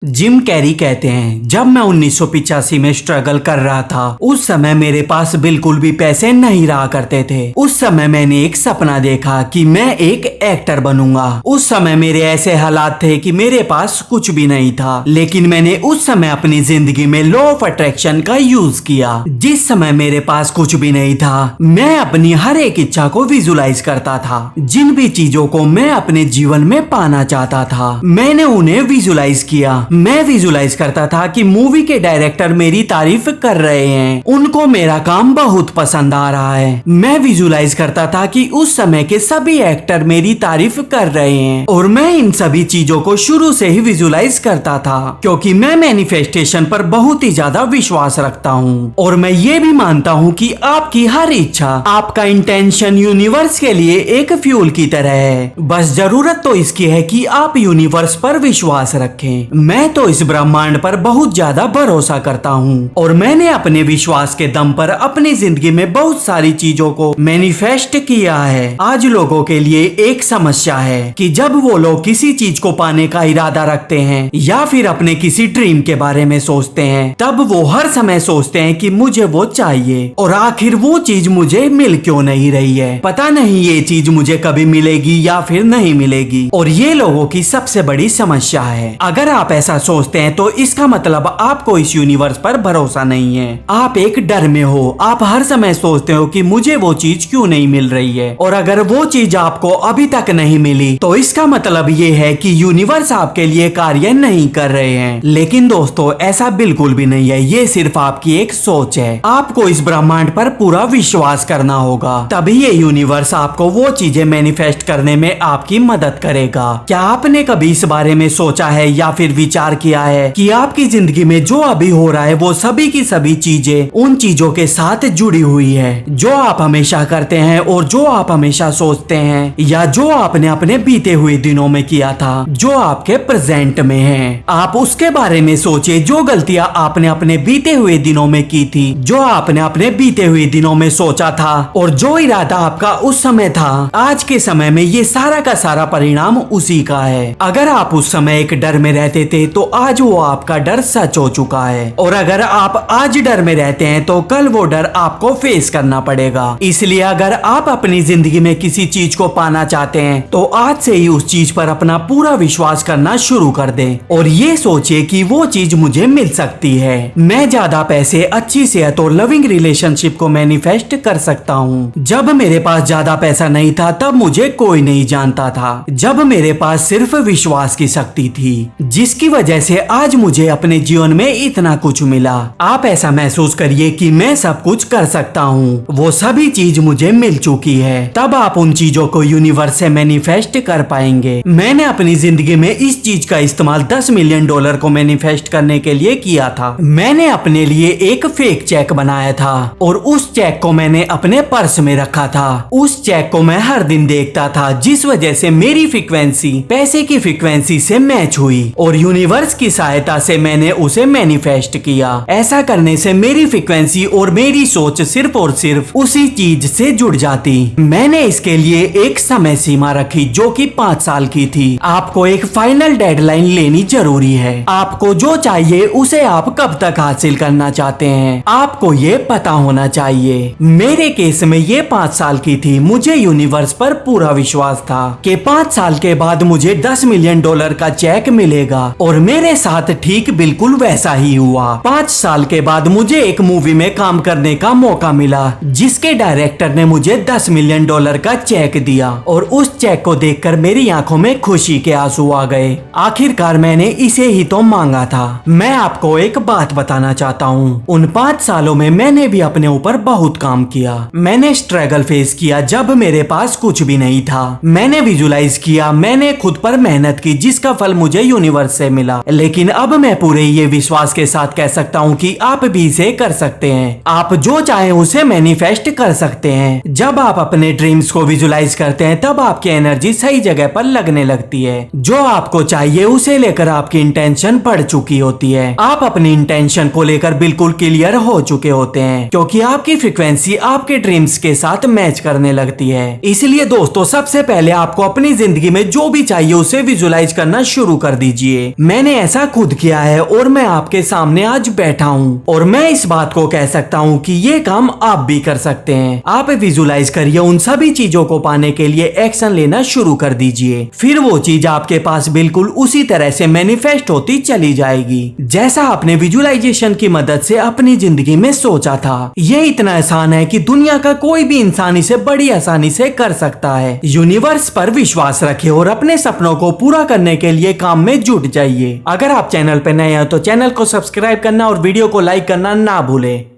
Jim Carrey कहते हैं, जब मैं 1985 में स्ट्रगल कर रहा था उस समय मेरे पास बिल्कुल भी पैसे नहीं रहा करते थे। उस समय मैंने एक सपना देखा कि मैं एक एक्टर बनूंगा। उस समय मेरे ऐसे हालात थे कि मेरे पास कुछ भी नहीं था, लेकिन मैंने उस समय अपनी जिंदगी में लॉ ऑफ अट्रैक्शन का यूज किया। जिस समय मेरे पास कुछ भी नहीं था, मैं अपनी हर एक इच्छा को विजुलाइज करता था। जिन भी चीजों को मैं अपने जीवन में पाना चाहता था, मैंने उन्हें विजुलाइज किया। मैं विजुलाइज करता था कि मूवी के डायरेक्टर मेरी तारीफ कर रहे हैं, उनको मेरा काम बहुत पसंद आ रहा है। मैं विजुलाइज करता था कि उस समय के सभी एक्टर मेरी तारीफ कर रहे हैं, और मैं इन सभी चीजों को शुरू से ही विजुलाइज करता था, क्योंकि मैं मैनिफेस्टेशन पर बहुत ही ज्यादा विश्वास रखता हूँ। और मैं ये भी मानता हूँ कि आपकी हर इच्छा, आपका इंटेंशन यूनिवर्स के लिए एक फ्यूल की तरह है। बस जरूरत तो इसकी है कि आप यूनिवर्स पर विश्वास रखें। मैं तो इस ब्रह्मांड पर बहुत ज्यादा भरोसा करता हूँ, और मैंने अपने विश्वास के दम पर अपनी जिंदगी में बहुत सारी चीजों को मैनिफेस्ट किया है। आज लोगों के लिए एक समस्या है कि जब वो लोग किसी चीज को पाने का इरादा रखते हैं या फिर अपने किसी ड्रीम के बारे में सोचते हैं, तब वो हर समय सोचते हैं कि मुझे वो चाहिए, और आखिर वो चीज मुझे मिल क्यों नहीं रही है। पता नहीं ये चीज मुझे कभी मिलेगी या फिर नहीं मिलेगी, और ये लोगों की सबसे बड़ी समस्या है। अगर आप ऐसा सोचते हैं तो इसका मतलब आपको इस यूनिवर्स पर भरोसा नहीं है। आप एक डर में हो, आप हर समय सोचते हो कि मुझे वो चीज क्यों नहीं मिल रही है, और अगर वो चीज आपको अभी तक नहीं मिली तो इसका मतलब ये है कि यूनिवर्स आपके लिए कार्य नहीं कर रहे हैं। लेकिन दोस्तों, ऐसा बिल्कुल भी नहीं है, ये सिर्फ आपकी एक सोच है। आपको इस ब्रह्मांड पर पूरा विश्वास करना होगा, तभी ये यूनिवर्स आपको वो चीजें मैनिफेस्ट करने में आपकी मदद करेगा। क्या आपने कभी इस बारे में सोचा है या फिर विचार किया है कि आपकी जिंदगी में जो अभी हो रहा है वो सभी की सभी चीजें उन चीजों के साथ जुड़ी हुई है जो आप हमेशा करते हैं, और जो आप हमेशा सोचते हैं, या जो आपने अपने बीते हुए दिनों में किया था, जो आपके प्रेजेंट में है। आप उसके बारे में सोचिए जो गलतियां आपने अपने बीते हुए दिनों में की थी, जो आपने अपने बीते हुए दिनों में सोचा था, और जो इरादा आपका उस समय था, आज के समय में ये सारा का सारा परिणाम उसी का है। अगर आप उस समय एक डर में रहते थे तो आज वो आपका डर सच हो चुका है, और अगर आप आज डर में रहते हैं तो कल वो डर आपको फेस करना पड़ेगा। इसलिए अगर आप अपनी जिंदगी में किसी चीज को पाना चाहते हैं तो आज से ही उस चीज पर अपना पूरा विश्वास करना शुरू कर दें, और ये सोचिए कि वो चीज मुझे मिल सकती है। मैं ज्यादा पैसे, अच्छी सेहत और लविंग रिलेशनशिप को मैनिफेस्ट कर सकता हूँ। जब मेरे पास ज्यादा पैसा नहीं था तब मुझे कोई नहीं जानता था, जब मेरे पास सिर्फ विश्वास की शक्ति थी, जिसकी वजह से आज मुझे अपने जीवन में इतना कुछ मिला। आप ऐसा महसूस करिए कि मैं सब कुछ कर सकता हूँ, वो सभी चीज मुझे मिल चुकी है, तब आप उन चीजों को यूनिवर्स से मैनिफेस्ट कर पाएंगे। मैंने अपनी जिंदगी में इस चीज का इस्तेमाल $10 मिलियन को मैनिफेस्ट करने के लिए किया था। मैंने अपने लिए एक फेक चेक बनाया था, और उस चेक को मैंने अपने पर्स में रखा था। उस चेक को मैं हर दिन देखता था, जिस वजह से मेरी फ्रीक्वेंसी पैसे की फ्रीक्वेंसी से मैच हुई, और यूनिवर्स की सहायता से मैंने उसे मैनिफेस्ट किया। ऐसा करने से मेरी फ्रीक्वेंसी और मेरी सोच सिर्फ और सिर्फ उसी चीज से जुड़ जाती। मैंने इसके लिए एक समय सीमा रखी जो कि 5 साल की थी। आपको एक फाइनल डेडलाइन लेनी जरूरी है। आपको जो चाहिए उसे आप कब तक हासिल करना चाहते हैं, आपको ये पता होना चाहिए। मेरे केस में ये 5 साल की थी। मुझे यूनिवर्स पर पूरा विश्वास था कि 5 साल के बाद मुझे $10 मिलियन का चेक मिलेगा, और मेरे साथ ठीक बिल्कुल वैसा ही हुआ। 5 साल के बाद मुझे एक मूवी में काम करने का मौका मिला, जिसके डायरेक्टर ने मुझे $10 मिलियन का चेक दिया, और उस चेक को देखकर मेरी आंखों में खुशी के आंसू आ गए। आखिरकार मैंने इसे ही तो मांगा था। मैं आपको एक बात बताना चाहता हूँ, उन 5 सालों में मैंने भी अपने ऊपर बहुत काम किया। मैंने स्ट्रगल फेस किया जब मेरे पास कुछ भी नहीं था। मैंने विजुलाइज किया, मैंने खुद पर मेहनत की, जिसका फल मुझे यूनिवर्स से मिला। लेकिन अब मैं पूरे ये विश्वास के साथ कह सकता हूँ कि आप भी इसे कर सकते हैं। आप जो चाहें उसे मैनिफेस्ट कर सकते हैं। जब आप अपने ड्रीम्स को विजुलाइज करते हैं तब आपकी एनर्जी सही जगह पर लगने लगती है। जो आपको चाहिए उसे लेकर आपकी इंटेंशन बढ़ चुकी होती है। आप अपनी इंटेंशन को लेकर बिल्कुल क्लियर हो चुके होते हैं, क्योंकि आपकी फ्रीक्वेंसी आपके ड्रीम्स के साथ मैच करने लगती है। इसलिए दोस्तों, सबसे पहले आपको अपनी जिंदगी में जो भी चाहिए उसे विजुलाइज करना शुरू कर दीजिए। मैंने ऐसा खुद किया है और मैं आपके सामने आज बैठा हूँ और मैं इस बात को कह सकता हूँ कि ये काम आप भी कर सकते हैं। आप विजुलाइज करिए उन सभी चीजों को पाने के लिए एक्शन लेना शुरू कर दीजिए, फिर वो चीज आपके पास बिल्कुल उसी तरह से मैनिफेस्ट होती चली जाएगी जैसा आपने विजुलाइजेशन की मदद से अपनी जिंदगी में सोचा था। ये इतना आसान है कि दुनिया का कोई भी इंसान इसे बड़ी आसानी से कर सकता है। यूनिवर्स पर विश्वास रखें और अपने सपनों को पूरा करने के लिए काम में जुट जाइए। अगर आप चैनल पर नए हैं तो चैनल को सब्सक्राइब करना और वीडियो को लाइक करना ना भूलें।